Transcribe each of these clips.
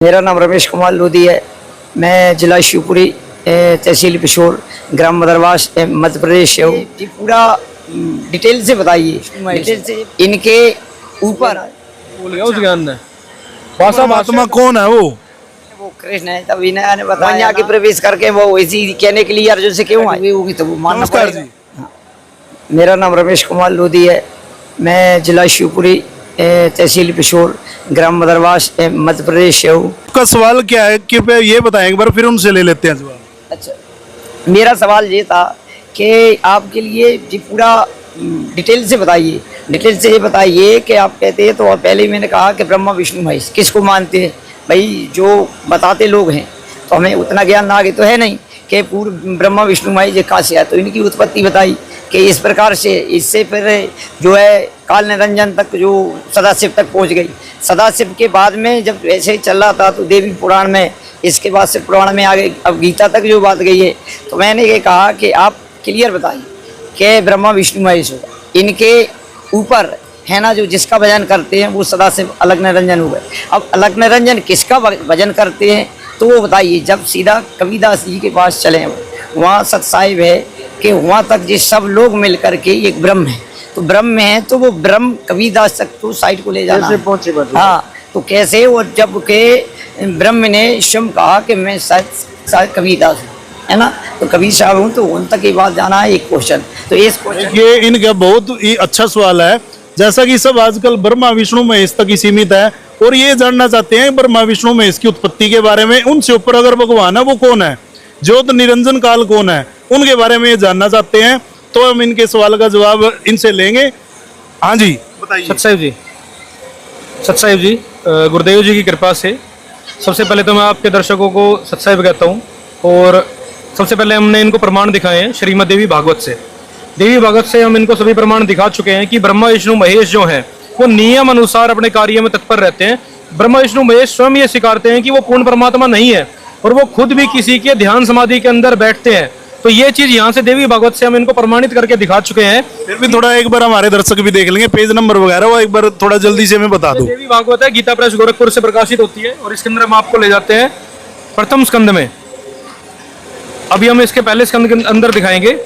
मेरा नाम रमेश कुमार लोधी है। मैं जिला शिवपुरी तहसील पिशोर ग्राम मदरवास मध्य प्रदेश से हूँ। जी पूरा डिटेल से बताइए, डिटेल से इनके ऊपर भूल गया उस ज्ञान ने महात्मा कौन है वो कृष्ण है। तब इन्हें बताया यहाँ के प्रवेश करके वो इसी कहने के लिए अर्जुन से क्यों आए होगी तो वो मानना पड़ेगा। हाँ। मेरा नाम रमेश कुमार लोधी है। मैं जिला शिवपुरी तहसील पिशोर ग्राम मदरवास मध्य प्रदेश से हूँ। आपका सवाल क्या है कि ये बताएं एक बार, फिर उनसे ले लेते हैं सवाल। अच्छा, मेरा सवाल ये था कि आपके लिए जी पूरा डिटेल से बताइए, डिटेल से ये बताइए कि आप कहते हैं तो पहले ही मैंने कहा कि ब्रह्मा विष्णु महेश किसको मानते हैं भाई, जो बताते लोग हैं तो हमें उतना ज्ञान आगे तो है नहीं कि पूर्व ब्रह्मा विष्णु महेश ये कहाँ से आया, तो इनकी उत्पत्ति बताई कि इस प्रकार से, इससे फिर जो है काल निरंजन तक जो सदाशिव तक पहुंच गई। सदाशिव के बाद में जब ऐसे ही चल रहा था तो देवी पुराण में, इसके बाद से पुराण में आगे अब गीता तक जो बात गई है, तो मैंने ये कहा कि आप क्लियर बताइए कि ब्रह्मा विष्णु महेश होगा, इनके ऊपर है ना जो जिसका भजन करते हैं वो सदाशिव अलग निरंजन हो गए। अब अलग निरंजन किसका भजन करते हैं तो वो बताइए। जब सीधा कबीरदास जी के पास चले वहाँ सत साहिब है कि वहाँ तक जिस सब लोग मिल करके एक ब्रह्म है, तो ब्रह्म है तो वो ब्रह्म कबीरदास तक तो साइड को ले जाना पहुंचे। हाँ, तो कैसे, और जब के ब्रह्म ने स्वयं कहा कि मैं शायद कबीरदास हूँ, है ना, तो कबीर साहब हूँ, तो उन तक की बात जाना है एक क्वेश्चन। तो इस क्वेश्चन ये इनका बहुत ही अच्छा सवाल है। जैसा कि सब आजकल ब्रह्मा विष्णु महेश तक ही सीमित है और ये जानना चाहते हैं ब्रह्मा विष्णु महेश की उत्पत्ति के बारे में। उनसे ऊपर अगर भगवान है वो कौन है, ज्योत निरंजन काल कौन है, उनके बारे में ये जानना चाहते हैं। तो हम इनके सवाल का जवाब इनसे लेंगे। हाँ जी बताइए। सतसाहिब जी गुरुदेव जी की कृपा से सबसे पहले तो मैं आपके दर्शकों को सतसाहिब कहता हूँ। और सबसे पहले हमने इनको प्रमाण दिखाए हैं श्रीमद् देवी भागवत से। देवी भागवत से हम इनको सभी प्रमाण दिखा चुके हैं कि ब्रह्मा विष्णु महेश जो हैं वो नियम अनुसार अपने कार्य में तत्पर रहते हैं। ब्रह्मा विष्णु महेश स्वयं ये स्वीकारते हैं कि वो पूर्ण परमात्मा नहीं है और वो खुद भी किसी के ध्यान समाधि के अंदर बैठते हैं। तो ये चीज यहाँ से देवी भागवत से हम इनको प्रमाणित करके दिखा चुके हैं। फिर भी थोड़ा एक बार हमारे दर्शक भी देख लेंगे, पेज नंबर वगैरह वो एक बार थोड़ा जल्दी से हमें बता दो। देवी भागवत है, गीता प्रेस गोरखपुर से प्रकाशित होती है और इसके अंदर हम आपको ले जाते हैं प्रथम स्कंद में। अभी हम इसके पहले स्कंद के अंदर दिखाएंगे।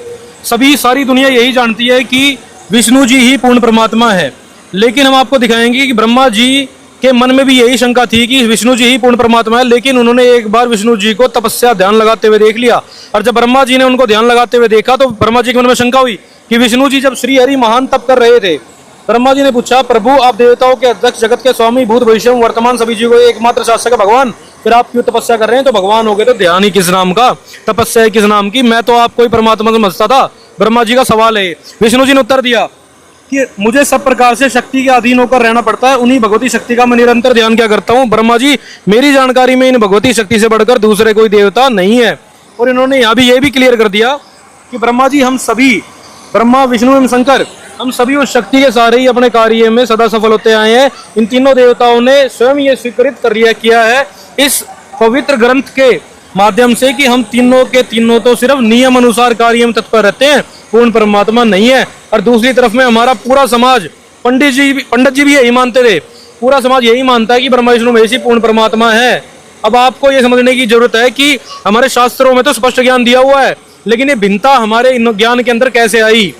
सारी दुनिया यही जानती है कि विष्णु जी ही पूर्ण परमात्मा है, लेकिन हम आपको दिखाएंगे कि ब्रह्मा जी के मन में भी यही शंका थी कि विष्णु जी ही पूर्ण परमात्मा है। लेकिन उन्होंने एक बार विष्णु जी को तपस्या ध्यान लगाते हुए देख लिया और जब ब्रह्मा जी ने उनको ध्यान लगाते हुए देखा तो ब्रह्मा जी के मन में शंका हुई कि विष्णु जी जब श्री हरि महान तप कर रहे थे, ब्रह्मा जी ने पूछा, प्रभु आप देवताओं के अध्यक्ष, जगत के स्वामी, भूत भविष्य वर्तमान सभी जीवों को एकमात्र शासक है भगवान, फिर आप क्यों तपस्या कर रहे हैं? तो भगवान हो गए तो ध्यान ही किस नाम का, तपस्या किस नाम की, मैं तो आपको ही परमात्मा समझता था। ब्रह्मा जी का सवाल है। विष्णु जी ने उत्तर दिया कि मुझे सब प्रकार से शक्ति के अधीन होकर रहना पड़ता है, उन्हीं भगवती शक्ति का मैं निरंतर ध्यान क्या करता हूँ। ब्रह्मा जी मेरी जानकारी में इन भगवती शक्ति से बढ़कर दूसरे कोई देवता नहीं है। और इन्होंने यहाँ भी ये भी क्लियर कर दिया कि ब्रह्मा जी हम सभी, ब्रह्मा विष्णु एवं शंकर, हम सभी उस शक्ति के सहारे ही अपने कार्य में सदा सफल होते आए हैं। इन तीनों देवताओं ने स्वयं ये स्वीकृत कर लिया किया है इस पवित्र ग्रंथ के माध्यम से कि हम तीनों के तीनों तो सिर्फ नियम अनुसार कार्य में तत्पर रहते हैं, पूर्ण परमात्मा नहीं है। और दूसरी तरफ में हमारा पूरा समाज, पंडित जी भी यही मानते थे, पूरा समाज यही मानता है कि ब्रह्मा विष्णु महेश ही पूर्ण परमात्मा है। अब आपको ये समझने की जरूरत है कि हमारे शास्त्रों में तो स्पष्ट ज्ञान दिया हुआ है, लेकिन ये भिन्नता हमारे ज्ञान के अंदर कैसे आई?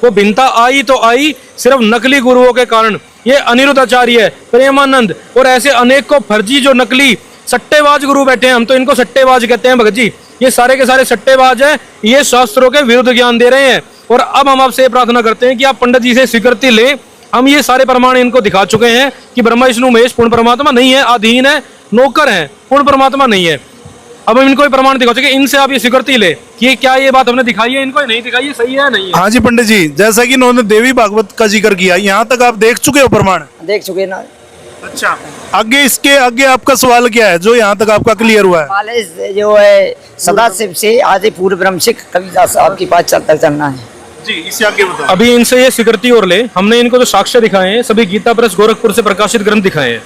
वो भिन्नता आई तो आई सिर्फ नकली गुरुओं के कारण। ये अनिरुद्ध आचार्य, प्रेमानंद और ऐसे अनेकों फर्जी जो नकली सट्टेबाज गुरु बैठे हैं, हम तो इनको सट्टेबाज कहते हैं भगत जी, ये सारे के सारे सट्टेबाज हैं, ये शास्त्रों के विरुद्ध ज्ञान दे रहे हैं। और अब हम आपसे प्रार्थना करते हैं कि आप पंडित जी से स्वीकृति लें। हम ये सारे प्रमाण इनको दिखा चुके हैं कि ब्रह्मा विष्णु महेश पूर्ण परमात्मा नहीं है, अधीन है, नौकर है, पूर्ण परमात्मा नहीं है। अब हम इनको प्रमाण दिखा चुके, इनसे आप ये स्वीकृति ले कि क्या ये बात हमने दिखाई है, इनको नहीं दिखाई है, सही है नहीं है। हाँ जी पंडित जी, जैसा कि इन्होंने देवी भागवत का जिक्र किया, यहाँ तक आप देख चुके हो प्रमाण? देख चुके ना। अच्छा, आगे इसके आगे आपका सवाल क्या है जो यहाँ तक आपका क्लियर हुआ है? सवाल जो है सदाशिव से आदि पूर्व ब्रह्म से कबीरदास साहब के पास चलना है जी, इससे आगे बताओ। अभी इनसे ये स्वीकृति और ले। हमने इनको जो साक्ष्य दिखाए हैं सभी गीता प्रेस गोरखपुर से प्रकाशित ग्रंथ दिखाए हैं,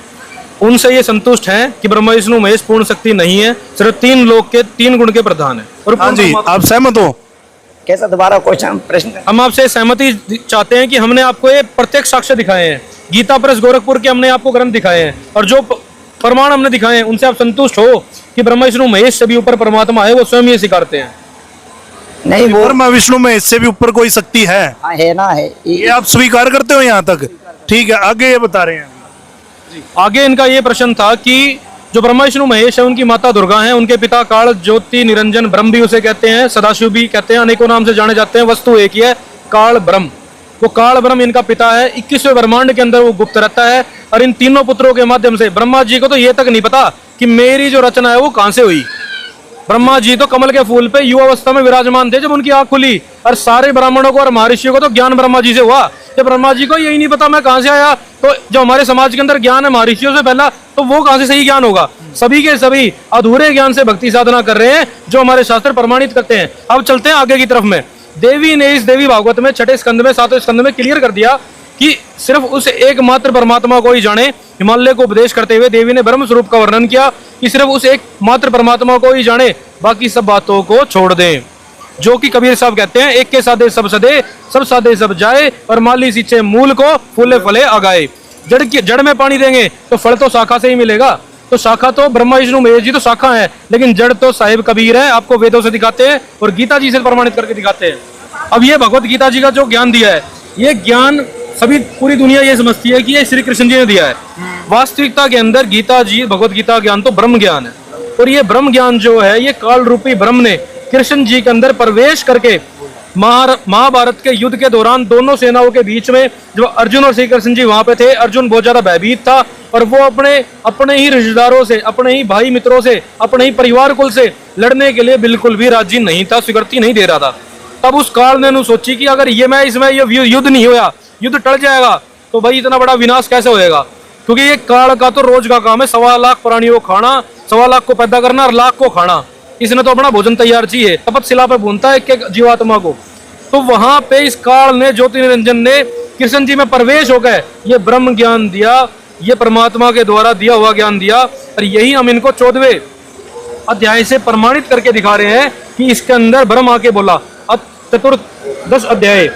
उनसे ये संतुष्ट हैं कि ब्रह्मा विष्णु महेश पूर्ण शक्ति नहीं है, सिर्फ तीन लोक के तीन गुण के प्रधान है। और हाँ जी, आप सहमत हो? कैसा दोबारा क्वेश्चन प्रश्न? हम आपसे सहमति चाहते हैं कि हमने आपको ये प्रत्यक्ष साक्ष्य दिखाए हैं, गीता प्रेस गोरखपुर के हमने आपको ग्रंथ दिखाए हैं और जो प्रमाण हमने दिखाए हैं, उनसे आप संतुष्ट हो कि ब्रह्मा विष्णु महेश से भी ऊपर परमात्मा है, वो स्वयं ये स्वीकारते हैं। नहीं वो ब्रह्मा विष्णु में इससे भी ऊपर कोई शक्ति है, हाँ, है ना, है ये आप स्वीकार करते हो यहाँ तक? ठीक है, आगे ये बता रहे हैं। आगे इनका ये प्रश्न था कि जो ब्रह्मा विष्णु महेश है उनकी माता दुर्गा हैं, उनके पिता काल ज्योति निरंजन ब्रह्म भी उसे कहते हैं, सदाशिव भी कहते हैं, अनेकों नाम से जाने जाते हैं, वस्तु एक ही है, काल ब्रह्म। वो काल ब्रह्म इनका पिता है, 21वें ब्रह्मांड के अंदर वो गुप्त रहता है। और इन तीनों पुत्रों के माध्यम से ब्रह्मा जी को तो ये तक नहीं पता कि मेरी जो रचना है वो कहां से हुई। ब्रह्मा जी तो कमल के फूल पे युवावस्था में विराजमान थे जब उनकी आंख खुली, और सारे ब्राह्मणों को और महर्षियों को तो ज्ञान ब्रह्मा जी से हुआ। जब ब्रह्मा जी को यही नहीं पता मैं कहां से आया, तो जो हमारे समाज के अंदर ज्ञान है महर्षियों से पहला, तो वो कहां से सही ज्ञान होगा। सभी के सभी अधूरे ज्ञान से भक्ति साधना कर रहे हैं, जो हमारे शास्त्र प्रमाणित करते हैं। अब चलते हैं आगे की तरफ में। देवी ने इस देवी भागवत में 6ठे स्कंद में 7वें स्कंद में क्लियर कर दिया कि सिर्फ उस एकमात्र परमात्मा को ही जाने। हिमालय को उपदेश करते हुए देवी ने ब्रह्म स्वरूप का वर्णन किया कि सिर्फ उस एकमात्र परमात्मा को ही जाने, बाकी सब बातों को छोड़ दें। जो कि कबीर साहब कहते हैं, एक के साधे सब सदे, सब साधे सब जाए, और माली सींचे मूल को, फूले फले आगाए। जड़ में पानी देंगे तो फल तो शाखा से ही मिलेगा। तो शाखा तो ब्रह्मा विष्णु महेश जी तो शाखा है, लेकिन जड़ तो साहिब कबीर है, आपको वेदों से दिखाते हैं और गीता जी से प्रमाणित करके दिखाते हैं। अब ये भगवत गीता जी का जो ज्ञान दिया है, ये ज्ञान सभी पूरी दुनिया ये समझती है कि ये श्री कृष्ण जी ने दिया है। वास्तविकता के अंदर गीता जी भगवत गीता ज्ञान तो ब्रह्म ज्ञान है, और ये ब्रह्म ज्ञान जो है ये काल रूपी ब्रह्म ने कृष्ण जी के अंदर प्रवेश करके महाभारत के युद्ध के दौरान दोनों सेनाओं के बीच में जो अर्जुन और श्री कृष्ण जी वहां पे थे, अर्जुन बहुत ज्यादा भयभीत था और वो अपने ही रिश्तेदारों से, अपने ही भाई मित्रों से, अपने ही परिवार कुल से लड़ने के लिए बिल्कुल भी राजी नहीं था, स्वीकृति नहीं दे रहा था। तब उस काल ने सोची कि अगर इसमें ये युद्ध नहीं होया, युद्ध टल जाएगा, तो भाई इतना बड़ा विनाश कैसे होएगा। क्योंकि ये काल का तो रोज का काम है, 1.25 लाख प्राणियों को खाना, 1.25 लाख को पैदा करना और लाख को खाना। इसने तो अपना भोजन तैयार चाहिए, तपतशिला पर भूनता है एक जीवात्मा को। तो वहां पे इस काल ने, ज्योति निरंजन ने कृष्ण जी में प्रवेश होकर ये ब्रह्म ज्ञान दिया, ये परमात्मा के द्वारा दिया हुआ ज्ञान दिया। और यही हम इनको 14वें अध्याय से प्रमाणित करके दिखा रहे हैं कि इसके अंदर ब्रह्म आके बोला। चतुर्दश अध्याय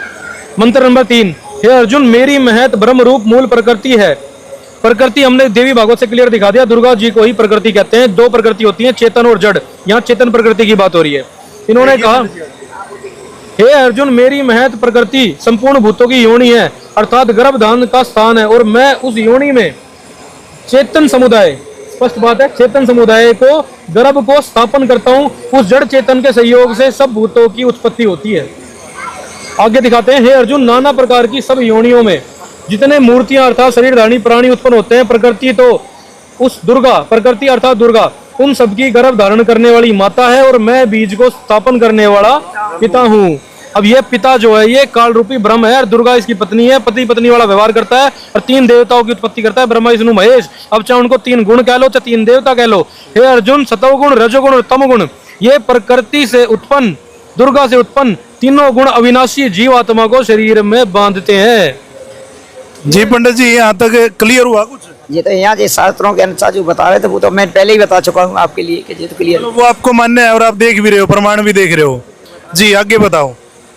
मंत्र नंबर 3, हे अर्जुन मेरी महत ब्रह्म रूप मूल प्रकृति है। प्रकृति हमने देवी भागवत से क्लियर दिखा दिया, दुर्गा जी को ही प्रकृति कहते हैं। 2 प्रकृति होती है, चेतन और जड़। यहाँ चेतन प्रकृति की बात हो रही है। इन्होंने कहा, हे अर्जुन मेरी महत प्रकृति संपूर्ण भूतों की योनि है, अर्थात गर्भधान का स्थान है, और मैं उस योनि में चेतन समुदाय, स्पष्ट बात है, चेतन समुदाय को गर्भ को स्थापन करता हूँ। उस जड़ चेतन के सहयोग से सब भूतों की उत्पत्ति होती है। आगे दिखाते हैं, हे अर्जुन नाना प्रकार की सब योनियों में जितने मूर्तियां अर्थात शरीरधारी प्राणी उत्पन्न होते हैं, प्रकृति तो उस दुर्गा, प्रकृति अर्थात दुर्गा उन सबकी गर्भ धारण करने वाली माता है, और मैं बीज को स्थापन करने वाला पिता हूँ। अब ये पिता जो है ये काल रूपी ब्रह्म है, और दुर्गा इसकी पत्नी है, पति पत्नी वाला व्यवहार करता है, और 3 देवताओं की उत्पत्ति करता है, ब्रह्मा विष्णु महेश। अब चाहे उनको 3 गुण कह लो, चाहे 3 देवता कह लो। हे अर्जुन सतोगुण रजोगुण और तमगुण ये प्रकृति से उत्पन्न, दुर्गा से उत्पन्न तीनों गुण अविनाशी जीवात्मा को शरीर में बांधते हैं। जी पंडित जी, यहाँ तक क्लियर हुआ कुछ? ये तो यहाँ जे शास्त्रों के अनुसार जो बता रहे थे वो तो मैं पहले ही बता चुका हूँ आपके लिए कि ये तो क्लियर। वो आपको मान्य है और आप देख भी रहे हो, प्रमाण भी देख रहे हो। जी आगे बताओ।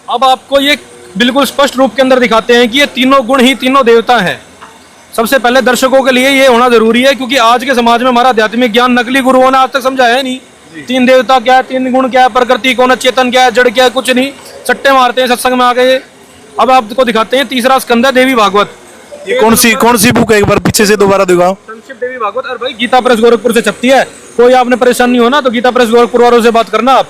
अब आपको ये बिल्कुल स्पष्ट रूप के अंदर दिखाते हैं कि ये तीनों गुण ही तीनों देवता हैं। सबसे पहले दर्शकों के लिए ये होना जरूरी है, क्योंकि आज के समाज में हमारा आध्यात्मिक ज्ञान नकली गुरुओं ने आज तक समझाया है नहीं। 3 देवता क्या है, 3 गुण क्या है, प्रकृति कौन है, चेतन क्या है, जड़ क्या है, कुछ नहीं, सट्टे मारते हैं सत्संग में आ गए। अब आपको दिखाते हैं 3रा स्कंद है देवी भागवत। ये कौन सी बुक है, एक बार पीछे से दोबारा दिखाओ। संक्षिप्त देवी भागवत। और भाई गीता प्रेस गोरखपुर से छपती है, कोई आपने परेशान नहीं होना तो गीता प्रेस गोरखपुर वालों से बात करना आप।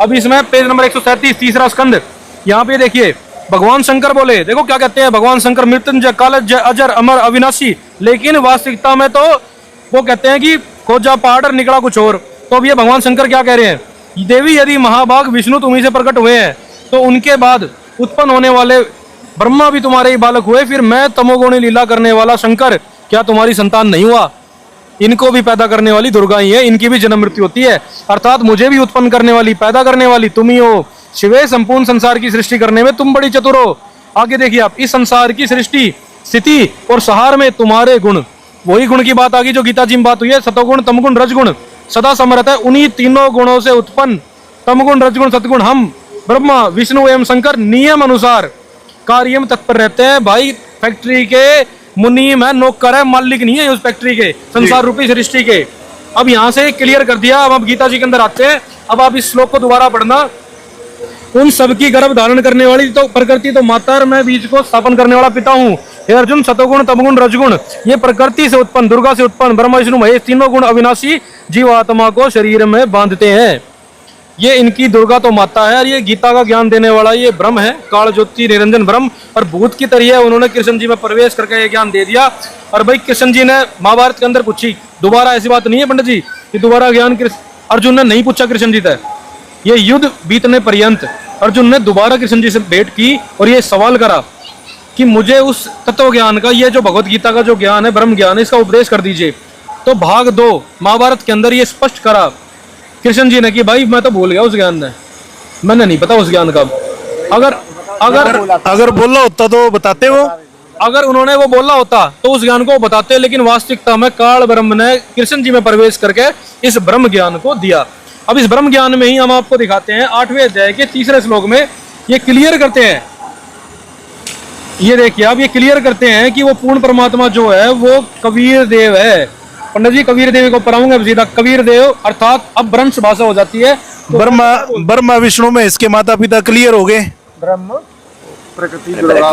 अब इसमें पेज नंबर 137 3रा स्कंद, यहाँ पे देखिए भगवान शंकर बोले, देखो क्या कहते हैं भगवान शंकर, मृत्युंजय कालज अजर अमर अविनाशी। लेकिन वास्तविकता में तो वो कहते हैं कि खोजा पहाड़ और निकला कुछ और। तो अब ये भगवान शंकर क्या कह रहे हैं, देवी यदि महाभाग विष्णु तुम्ही से प्रकट हुए हैं, तो उनके बाद उत्पन्न होने वाले ब्रह्मा भी तुम्हारे ही बालक हुए, फिर मैं तमोगुणी लीला करने वाला शंकर क्या तुम्हारी संतान नहीं हुआ? इनको भी पैदा करने वाली दुर्गा ही है, इनकी भी जन्म मृत्यु होती है, अर्थात मुझे भी उत्पन्न करने वाली, पैदा करने वाली तुम ही हो। शिवे संपूर्ण संसार की सृष्टि करने में तुम बड़ी चतुर हो। आगे देखिए आप, इस संसार की सृष्टि स्थिति और सहार में तुम्हारे गुण, वही गुण की बात आ गई जो गीता जी में बात हुई है, सतोगुण तमगुण रजगुण सदा समर्थ है। उन्हीं तीनों गुणों से उत्पन्न तमगुण रजगुण सतगुण हम ब्रह्मा विष्णु एवं शंकर नियम अनुसार कार्य में तत्पर रहते हैं। भाई फैक्ट्री के मुनीम है, नौकर है, मालिक नहीं है उस फैक्ट्री के, संसार रूपी सृष्टि के। अब यहाँ से क्लियर कर दिया। अब गीता जी के अंदर आते हैं। अब आप इस श्लोक को दोबारा पढ़ना। उन सबकी गर्भ धारण करने वाली तो प्रकृति तो माता और मैं बीज को स्थापन करने वाला पिता हूँ। हे अर्जुन, सतोगुण तमगुण रजगुण ये प्रकृति से उत्पन्न, दुर्गा से उत्पन्न, ब्रह्मा विष्णु महेश तीनों गुण अविनाशी जीवात्मा को शरीर में बांधते हैं। ये इनकी दुर्गा तो माता है और ये गीता का ज्ञान देने वाला ये ब्रह्म है, काल ज्योति निरंजन ब्रह्म। और भूत की तरह उन्होंने कृष्ण जी में प्रवेश करके ये ज्ञान दे दिया। और भाई कृष्ण जी ने महाभारत के अंदर पूछी, दोबारा ऐसी बात नहीं है पंडित जी कि दोबारा ज्ञान अर्जुन ने नहीं पूछा कृष्ण जी से। ये युद्ध बीतने पर्यंत अर्जुन ने दोबारा कृष्ण जी से भेंट की और ये सवाल करा कि मुझे उस तत्व ज्ञान का, ये जो भगवत गीता का जो ज्ञान है, ब्रह्म ज्ञान है, इसका उपदेश कर दीजिए। तो भाग 2 महाभारत के अंदर ये स्पष्ट करा कृष्ण जी ने कि भाई मैं तो भूल गया उस ज्ञान में, मैंने नहीं पता उस ज्ञान का। अगर बोला होता तो बताते वो, अगर उन्होंने वो बोला होता तो उस ज्ञान को बताते, लेकिन वास्तविकता में काल ब्रह्म ने कृष्ण जी में प्रवेश करके इस ब्रह्म ज्ञान को दिया। अब इस ब्रह्म ज्ञान में ही हम आपको दिखाते हैं 8वें अध्याय के 3रे श्लोक में ये क्लियर करते हैं। ये देखिए आप, ये क्लियर करते हैं कि वो पूर्ण परमात्मा जो है वो कबीर देव है। पंडित जी कबीर देव को पढ़ाऊंगा सीधा। कबीर देव अर्थात अब ब्रह्म भाषा हो जाती है। ब्रह्मा विष्णु में इसके माता पिता क्लियर हो गए, ब्रह्म प्रकृति,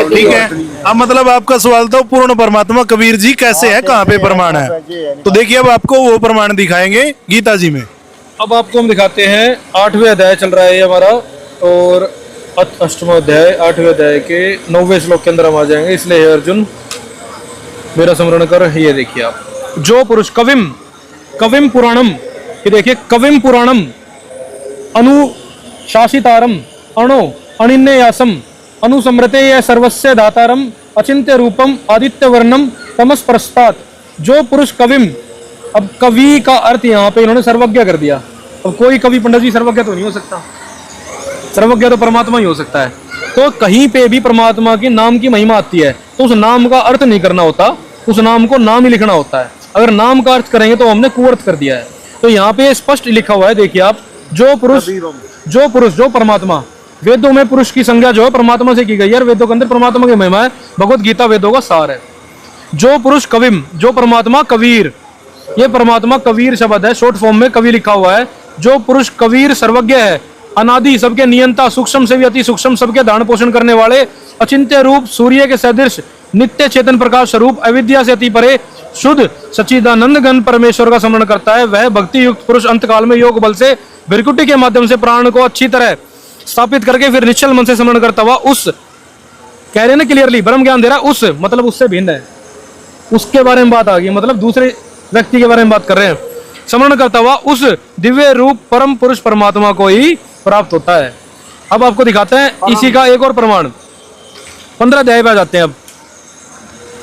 ठीक है। अब मतलब आपका सवाल था पूर्ण परमात्मा कबीर जी कैसे है, कहाँ पे प्रमाण है? तो देखिए अब आपको वो प्रमाण दिखाएंगे गीता जी में। अब आपको हम दिखाते हैं 8वें अध्याय चल रहा है ये हमारा, और 8वां अध्याय 8वें अध्याय के 9वें श्लोक के अंदर हम आ जाएंगे। इसलिए हे अर्जुन मेरा स्मरण कर। ये देखिए आप, जो पुरुष कविम पुराणम, ये देखिए कविम पुराणम अनुशासितारम अणो अनिन्यासम अनुसमृते ये सर्वस्य दातारम अचिंत्य रूपम आदित्य वर्णम तमस प्रस्तात्। जो पुरुष कविम, अब कवि का अर्थ यहाँ पे इन्होंने सर्वज्ञ कर दिया। अब कोई कवि पंडित जी सर्वज्ञ तो नहीं हो सकता, सर्वज्ञ तो परमात्मा ही हो सकता है। तो कहीं पे भी परमात्मा की नाम की महिमा आती है तो उस नाम का अर्थ नहीं करना होता, उस नाम को नाम ही लिखना होता है। अगर नाम का अर्थ करेंगे तो हमने कुअर्थ कर दिया है। तो यहाँ पे स्पष्ट लिखा हुआ है, देखिए आप, जो पुरुष जो परमात्मा, वेदों में पुरुष की संज्ञा जो है परमात्मा से की गई है और वेदों के अंदर परमात्मा की महिमा है। भगवत गीता वेदों का सार है। जो पुरुष कविम, जो परमात्मा कबीर, ये परमात्मा कबीर शब्द है, शॉर्ट फॉर्म में कवि लिखा हुआ है। जो पुरुष कबीर सर्वज्ञ है, अनादि सबके नियंता, सूक्ष्म से भी अति सूक्ष्म सबके धारण पोषण करने वाले, अचिंत्य रूप, सूर्य के सदृश, नित्य चेतन प्रकाश स्वरूप, अविद्या से अति परे, शुद्ध सच्चिदानंद घन परमेश्वर का स्मरण करता है, वह भक्ति युक्त पुरुष अंतकाल में योग बल से भृकुटी के माध्यम से प्राण को अच्छी तरह स्थापित करके फिर निश्चल मन से स्मरण करता हुआ उस, कह रहे ना क्लियरली, ब्रह्म ज्ञान दे रहा, उस मतलब उससे भिन्न है, उसके बारे में बात आ गई, मतलब दूसरे व्यक्ति के बारे में बात कर रहे हैं। स्मरण करता हुआ उस दिव्य रूप परम पुरुष परमात्मा को ही प्राप्त होता है। अब आपको दिखाते हैं इसी का एक और प्रमाण। 15 अध्याय पे आ जाते हैं। अब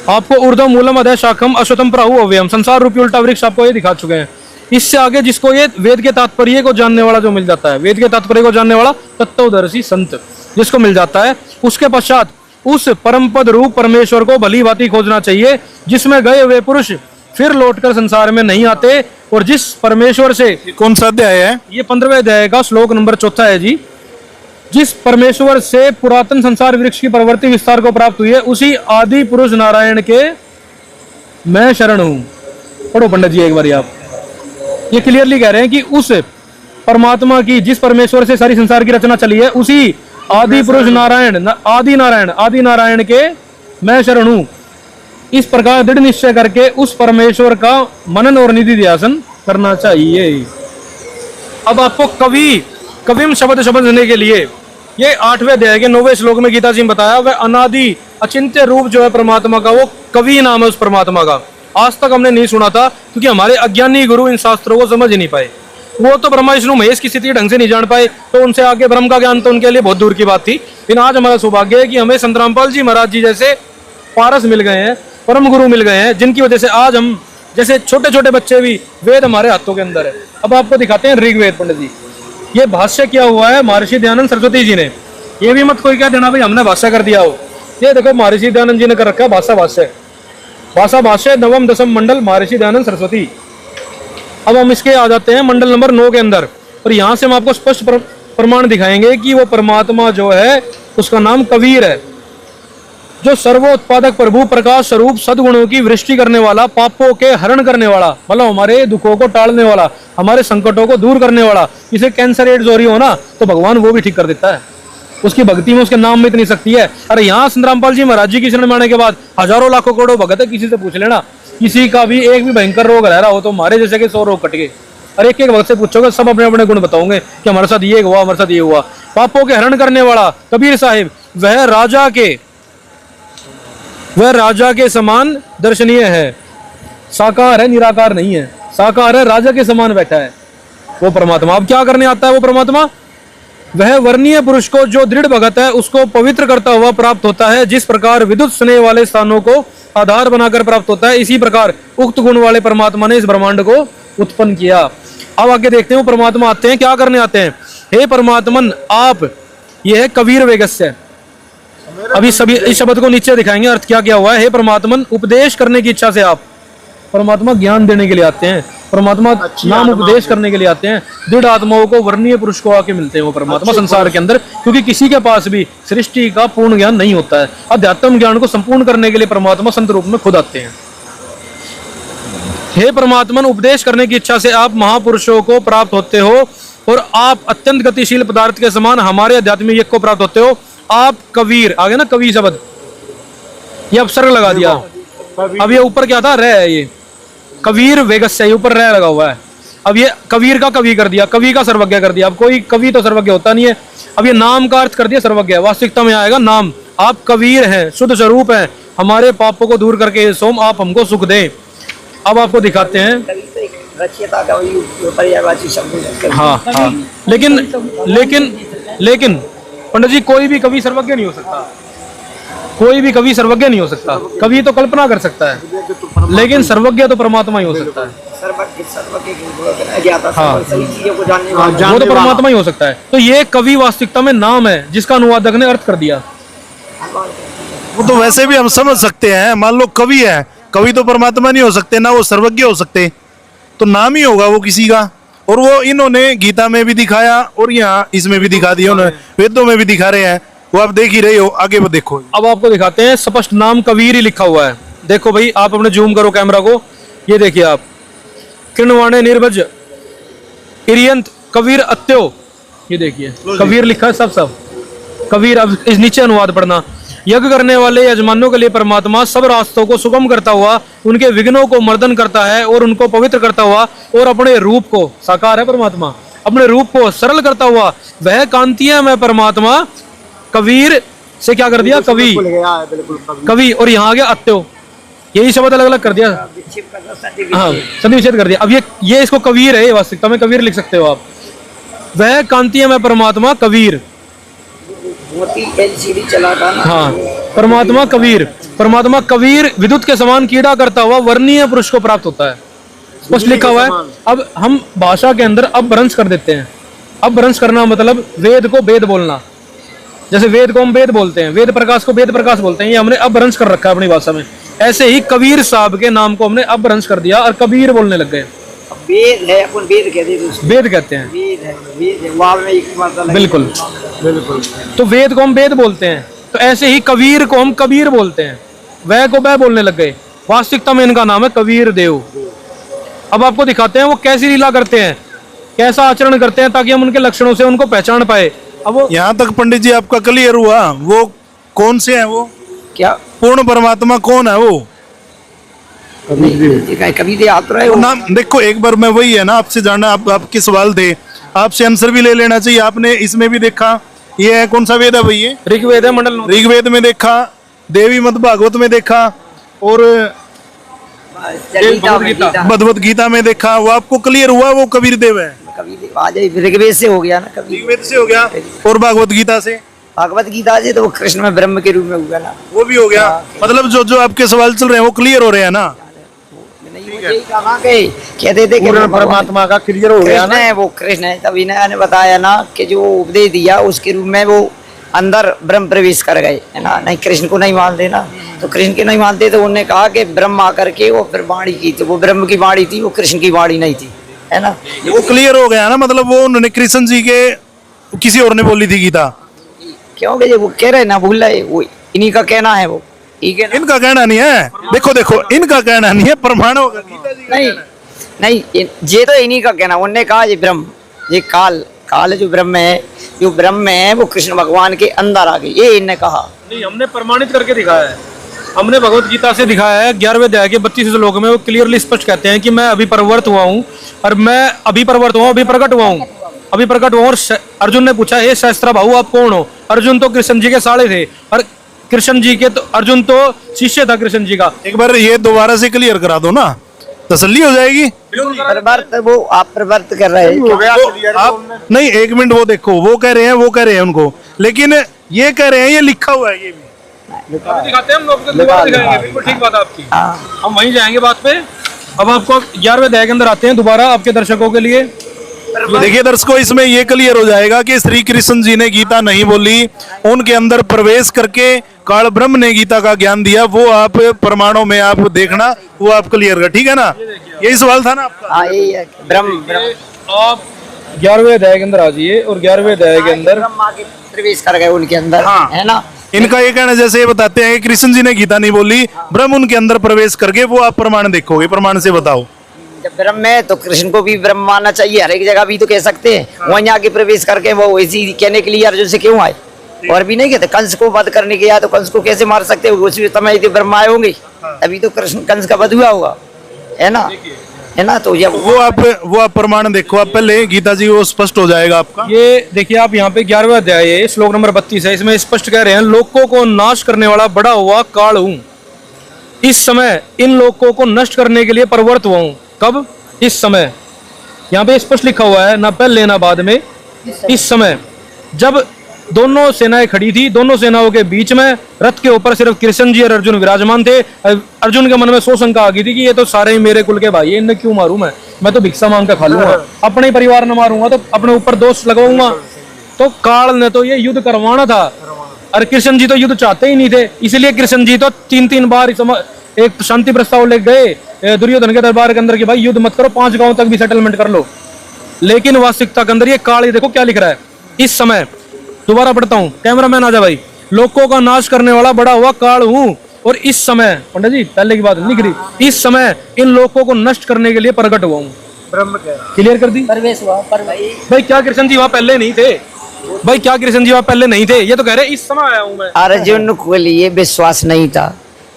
आपको ऊर्ध्व मूलम अध्याय शाखम अश्वत्थम प्राहु अव्ययम, संसार रूपी उल्टा वृक्ष आपको ये दिखा चुके हैं। इससे आगे जिसको ये वेद के तात्पर्य को जानने वाला जो मिल जाता है, वेद के तात्पर्य को जानने वाला तत्वदर्शी संत जिसको मिल जाता है, उसके पश्चात उस परम पद रूप परमेश्वर को भली भांति खोजना चाहिए, जिसमें गए हुए पुरुष फिर लौटकर संसार में नहीं आते, और जिस परमेश्वर से, कौन सा अध्याय है ये 15वें अध्याय का श्लोक नंबर 4 है जी। जिस परमेश्वर से पुरातन संसार वृक्ष की प्रवृत्ति विस्तार को प्राप्त हुई है, उसी आदि पुरुष नारायण के मैं शरण हूं। पढ़ो पंडित जी एक बार आप, ये क्लियरली कह रहे हैं कि उस परमात्मा की, जिस परमेश्वर से सारी संसार की रचना चली है, उसी आदि पुरुष नारायण, आदि नारायण के मैं शरण हूं। इस प्रकार दृढ़ निश्चय करके उस परमेश्वर का मनन और निधि ध्यान करना चाहिए। अब आपको कविम शब्द समझने के लिए ये 8वें अध्याय के 9वें श्लोक में गीता जी ने बताया, वह अनादि अचिंत्य रूप जो है परमात्मा का, वो कवि नाम है उस परमात्मा का। आज तक हमने नहीं सुना था क्योंकि हमारे अज्ञानी गुरु इन शास्त्रों को समझ ही नहीं पाए। वो तो ब्रह्मा विष्णु महेश की स्थिति ढंग से नहीं जान पाए, तो उनसे आगे ब्रह्म का ज्ञान तो उनके लिए बहुत दूर की बात थी। लेकिन आज हमारा सौभाग्य है कि हमें संत रामपाल जी महाराज जी जैसे पारस मिल गए हैं, परम गुरु मिल गए हैं, जिनकी वजह से आज हम जैसे छोटे छोटे बच्चे भी वेद हमारे हाथों के अंदर है। अब आपको दिखाते हैं ऋग्वेद पंडित जी। ये भाष्य किया हुआ है महर्षि दयानंद सरस्वती जी ने। ये भी मत कोई कह देना भाई हमने भाष्य कर दिया हो। ये देखो महर्षि दयानंद जी ने कर रखा है भाषा भाष्य नवम दशम मंडल महर्षि दयानंद सरस्वती। अब हम इसके आ जाते हैं मंडल नंबर 9 के अंदर, और यहाँ से हम आपको स्पष्ट प्रमाण दिखाएंगे कि वो परमात्मा जो है उसका नाम कबीर है। जो सर्वोत्पादक प्रभु प्रकाश स्वरूप सद्गुणों की वृष्टि करने वाला, पापों के हरण करने वाला, मतलब हमारे दुखों को टालने वाला, हमारे संकटों को दूर करने वाला। इसे कैंसर एड्स हो रही हो ना, तो भगवान वो भी ठीक कर देता है। उसकी भक्ति में, उसके नाम में इतनी शक्ति है। अरे यहाँ संतरामपाल जी महाराज जी की शरण में आने के बाद हजारों लाखों करोड़ों भगत है, किसी से पूछ लेना, किसी का भी एक भी भयंकर रोग रह रहा हो तो हमारे जैसे के 100 रोग कट गए। अरे एक एक भक्त से पूछोगे, सब अपने अपने गुण बताओगे कि हमारे साथ ये हुआ, हमारे साथ ये हुआ। पापों के हरण करने वाला कबीर साहिब, वह राजा के समान दर्शनीय है। साकार है, निराकार नहीं है। साकार है, राजा के समान बैठा है वो परमात्मा। अब क्या करने आता है वो परमात्मा? वह वर्णीय पुरुष को जो दृढ़ भगत है उसको पवित्र करता हुआ प्राप्त होता है। जिस प्रकार विद्युत स्नेह वाले स्थानों को आधार बनाकर प्राप्त होता है, इसी प्रकार उक्त गुण वाले परमात्मा ने इस ब्रह्मांड को उत्पन्न किया। अब आगे देखते हैं वो परमात्मा आते हैं, क्या करने आते हैं। हे परमात्मन आप, ये है कबीर वेगस्य। अभी सभी इस शब्द को नीचे दिखाएंगे, अर्थ क्या क्या हुआ है। हे परमात्मन, उपदेश करने की इच्छा से आप, परमात्मा ज्ञान देने के लिए आते हैं, परमात्मा नाम उपदेश करने के लिए आते हैं। दृढ़ आत्माओं को, वर्णीय पुरुष को आके मिलते हैं वो परमात्मा संसार के अंदर, क्योंकि किसी के पास भी सृष्टि का पूर्ण ज्ञान नहीं होता है। अध्यात्म ज्ञान को संपूर्ण करने के लिए परमात्मा संत रूप में खुद आते हैं। हे परमात्मन, उपदेश करने की इच्छा से आप महापुरुषों को प्राप्त होते हो और आप अत्यंत गतिशील पदार्थ के समान हमारे आध्यात्मिक यज्ञ को प्राप्त होते हो। आप कबीर, आगे ना कवि शब्द, ये अपसर्ग लगा दिया। अब ये ऊपर क्या था, रह है, ये कबीर वेगस्य, ये ऊपर रह लगा हुआ है। अब ये कबीर का कवि कर दिया, कवि का सर्वज्ञ कर दिया। अब कोई कवि तो सर्वज्ञ होता नहीं है। अब ये नाम का अर्थ कर दिया सर्वज्ञ। वास्तविकता में आएगा नाम। आप कबीर हैं, शुद्ध स्वरूप हैं, हमारे पापों को दूर करके सोम आप हमको सुख दें। अब आपको दिखाते हैं। हाँ हाँ, लेकिन पंडित जी, कोई भी कवि सर्वज्ञ नहीं हो सकता। कोई भी कवि सर्वज्ञ नहीं हो सकता। कवि तो कल्पना कर सकता है, लेकिन सर्वज्ञ तो परमात्मा ही हो सकता है। हाँ, वो तो परमात्मा ही हो सकता है। तो ये कवि वास्तविकता में नाम है, जिसका अनुवादक ने अर्थ कर दिया। वो तो वैसे भी हम समझ सकते हैं। मान लो कवि है, कवि तो परमात्मा नहीं हो सकते ना, वो सर्वज्ञ हो सकते, तो नाम ही होगा वो किसी का। और वो इन्होंने गीता में भी दिखाया और यहाँ इसमें भी दिखा दिया, उन्होंने वेदों में भी दिखा रहे हैं, वो आप देख ही रहे हो। आगे वो देखो, अब आपको दिखाते हैं। स्पष्ट नाम कबीर ही लिखा हुआ है। देखो भाई, आप अपने जूम करो कैमरा को, ये देखिए आप, किरणवाणे निर्भज इरियंत कबीर अत्यो, ये देखिए कबीर लिखा है, सब कबीर। अब इस नीचे अनुवाद पढ़ना। यज्ञ करने वाले यजमानों के लिए परमात्मा सब रास्तों को सुगम करता हुआ उनके विघ्नों को मर्दन करता है और उनको पवित्र करता हुआ और अपने रूप को, साकार है परमात्मा, अपने रूप को सरल करता हुआ वह कांतिया में परमात्मा कबीर से क्या कर दिया, कवि, कवि, और यहाँ आ गया अत्यो, यही शब्द अलग अलग कर दिया। हाँ, सदी विच्छेद कर दिया। अब ये इसको कबीर है, वास्तविकता में कबीर लिख सकते हो आप। वह कांतिया में परमात्मा कबीर, हाँ, परमात्मा कबीर, परमात्मा कबीर विद्युत के समान कीड़ा करता हुआ वर्णीय पुरुष को प्राप्त होता है। कुछ लिखा हुआ है। अब हम भाषा के अंदर अब भ्रंश कर देते हैं। अब भ्रंश करना मतलब वेद को वेद बोलना। जैसे वेद को हम वेद बोलते हैं, वेद प्रकाश को वेद प्रकाश बोलते हैं, ये हमने अब भ्रंश कर रखा है अपनी भाषा में। ऐसे ही कबीर साहब के नाम को हमने अब भ्रंश कर दिया और कबीर बोलने लग गए। वेद है, अपन वेद कहते हैं, वेद कहते हैं, वेद है, वेद है, वाल्मीकि मतलब बिल्कुल बिल्कुल। तो वेद को हम वेद बोलते हैं, तो ऐसे ही कबीर को हम कबीर बोलते हैं, वह को वह बोलने लग गए। वास्तविकता में इनका नाम है कबीर देव। अब आपको दिखाते हैं वो कैसी लीला करते हैं, कैसा आचरण करते हैं, ताकि हम उनके लक्षणों से उनको पहचान पाए। अब वो यहाँ तक पंडित जी आपका क्लियर हुआ, वो कौन से हैं? वो क्या पूर्ण परमात्मा कौन है? वो कबीर याद रहे नाम देखो एक बार। मैं वही है ना, आपसे जानना, आपके सवाल थे, आपसे आंसर भी ले लेना चाहिए। आपने इसमें भी देखा, ये है कौन सा वेद है भाई? ये ऋग्वेद है, मंडल ऋग्वेद में देखा, देवी मत भागवत में देखा, और भगवत गीता में देखा। वो आपको क्लियर हुआ वो कबीर देव है? ऋग्वेद से हो गया ना, कबीर ऋग्वेद से हो गया, और भागवत गीता से? भागवत गीता से तो वो कृष्ण में ब्रह्म के रूप में हुआ ना, वो भी हो गया। मतलब जो जो आपके सवाल चल रहे हैं वो क्लियर हो रहे हैं ना? कहते थे कि परमात्मा का क्लियर हो गया ना, वो कृष्ण है। तभी ने बताया ना कि जो उपदेश दिया उसके रूप में वो अंदर ब्रह्म प्रवेश कर गए, है ना। नहीं, कृष्ण को नहीं मानते ना, तो कृष्ण के नहीं मानते, तो उन्होंने कहा कि ब्रह्म आकर के वो फिर वाणी की, तो वो ब्रह्म की वाणी थी, वो कृष्ण की वाणी नहीं थी, है ना। वो क्लियर हो गया ना, मतलब वो उन्होंने कृष्ण जी के किसी और ने बोली थी गीता, क्योंकि वो कह रहे ना, भूल रहे, वो इन्हीं का कहना है वो। ठीक है ना? इनका कहना नहीं है, देखो देखो इनका कहना नहीं है, प्रमाणों का गीता जी का नहीं कहना है। नहीं, ये तो इन्हीं का कहना। उन्होंने कहा ये ब्रह्म, ये काल, काल जो ब्रह्म है, जो ब्रह्म है वो कृष्ण भगवान के अंदर आ गई, ये इनने कहा। नहीं, हमने प्रमाणित करके दिखाया है। हमने भगवत गीता से दिखाया है, 11वें अध्याय के 32 श्लोक में वो क्लियरली स्पष्ट कहते हैं कि मैं अभी परिवर्त हुआ हूँ, और मैं अभी परिवर्त हुआ हूँ, अभी प्रकट हुआ हूँ, अभी प्रकट हुआ हूँ। और अर्जुन ने पूछा, हे सहस्त्र भाऊ आप कौन हो? अर्जुन तो कृष्ण जी के साले थे, और कृष्ण जी के तो अर्जुन तो शिष्य था कृष्ण जी का। एक बार ये दोबारा से क्लियर करा दो ना, तसल्ली हो जाएगी। प्रवर्त, वो आप प्रवर्त कर रहे हैं। आप नहीं, एक मिनट, वो देखो वो कह रहे हैं उनको, लेकिन ये कह रहे हैं ये लिखा हुआ है, ये भी अभी दिखाते हैं हम लोग, दोबारा दिखाएंगे। बिल्कुल ठीक बात है आपकी, हम वहीं जाएंगे बात पे। अब आपको 11वें अध्याय के अंदर आते हैं दोबारा आपके दर्शकों के लिए। देखिए दर्शकों, इसमें ये क्लियर हो जाएगा कि श्री कृष्ण जी ने गीता नहीं बोली, उनके अंदर प्रवेश करके काल ब्रह्म ने गीता का ज्ञान दिया। वो आप प्रमाणों में आप देखना, वो आप क्लियर कर, ठीक है ना? यही सवाल था ना आपका? हाँ यही है, ब्रह्म ब्रह्म आप 11वें अध्याय के अंदर आ जाइए, और 11वें अध्याय के अंदर ब्रह्म आके प्रवेश कर गए उनके अंदर, हाँ। है ना? इनका ये कहना, जैसे ये बताते हैं कि कृष्ण जी ने गीता नहीं बोली, ब्रह्म उनके अंदर प्रवेश करके, वो आप प्रमाण देखोगे, प्रमाण से बताओ। जब ब्रह्म है तो कृष्ण को भी ब्रह्म मानना चाहिए, हर एक जगह भी तो कह सकते हैं। वहीं आके प्रवेश करके वो इसी कहने के लिए अर्जुन से क्यों आए? और भी नहीं कहते, कंस को वध करने के आए तो कंस को कैसे मार सकते हो? उसी समय यदि ब्रह्म आए होंगे तभी तो कृष्ण कंस का वध हुआ होगा, है ना? है ना? तो जब वो आप प्रमाण देखो, आप पहले गीता जी वो स्पष्ट हो जाएगा आपका। ये देखिए आप यहाँ पे 11वें अध्याय है, श्लोक नंबर 32 है। इसमें स्पष्ट कह रहे हैं, लोकों को नाश करने वाला बड़ा हुआ काल हूँ, इस समय इन लोकों को नष्ट करने के लिए प्रवृत्त हुआ हूँ। कब? इस समय। यहाँ पे स्पष्ट लिखा हुआ है, ना पहले ना बाद में, इस समय। जब दोनों सेनाएं खड़ी थी, दोनों सेनाओं के बीच में रथ के ऊपर सिर्फ कृष्ण जी और अर्जुन विराजमान थे। अर्जुन के मन में सो शंका आ गई थी कि ये तो सारे ही मेरे कुल के भाई है, इन्हें क्यों मारूं? मैं तो भिक्षा मांग कर खा लूंगा, अपने ही परिवार न मारूंगा तो अपने ऊपर दोष लगाऊंगा। तो काल ने तो ये युद्ध करवाना था, और कृष्ण जी तो युद्ध चाहते ही नहीं थे, इसलिए कृष्ण जी तो 3-3 बार एक शांति प्रस्ताव ले गए दुर्योधन के दरबार के अंदर कि भाई युद्ध मत करो, 5 गांव तक भी सेटलमेंट कर लो। लेकिन वास्तविकता के अंदर ये काल, ये देखो क्या लिख रहा है, इस समय। दोबारा पढ़ता हूँ, कैमरामैन आ जा भाई। लोकों का नाश करने वाला बड़ा हुआ काल हूँ, और इस समय, पंडित जी पहले की बात लिख रही, इस समय इन लोकों को नष्ट करने के लिए प्रकट हुआ हूँ। ब्रह्म कह रहा। क्लियर कर दी? प्रवेश हुआ भाई क्या कृष्ण जी वहाँ पहले नहीं थे? भाई क्या कृष्ण जी वहाँ पहले नहीं थे? ये तो कह रहे इस समय आया हूँ मैं। अर्जुन को लिए विश्वास नहीं था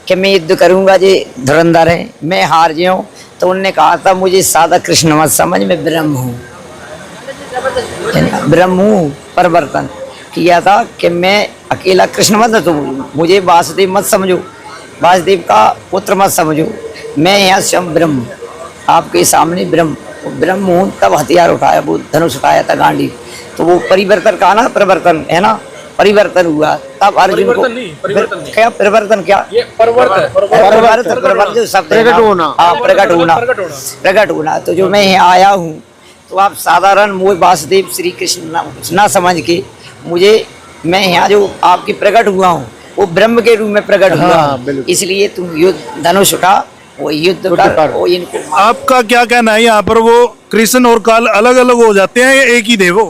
कि मैं युद्ध करूंगा, ये धुरंधर है, मैं हार जाऊं। तो उनने कहा था, मुझे सादा कृष्ण मत समझ, मैं ब्रह्म हूँ, ब्रह्म हूँ। परिवर्तन किया था कि मैं अकेला कृष्ण मत समझो, मुझे वासुदेव मत समझो, वासुदेव का पुत्र मत समझो, मैं यहाँ स्वयं ब्रह्म, आपके सामने ब्रह्म हूँ। तब हथियार उठाया, वो धनुष उठाया था, गांडी। तो वो परिवर्तन का ना, परिवर्तन है ना, परिवर्तन हुआ। तब अर्जुन को क्या परिवर्तन, क्या ये परिवर्तन जो शब्द है ना, हाँ, प्रकट होना। तो जो मैं यहाँ आया हूँ, तो आप साधारण मोह वासुदेव श्री कृष्ण ना समझ के मुझे, मैं यहाँ जो आपकी प्रकट हुआ हूँ वो ब्रह्म के रूप में प्रकट हुआ हूँ। इसलिए तुम युद्ध धनुष उठा, वो युद्ध कर, वो इनको। आपका क्या कहना है, यहाँ पर वो कृष्ण और काल अलग अलग हो जाते हैं या एक ही देव हो?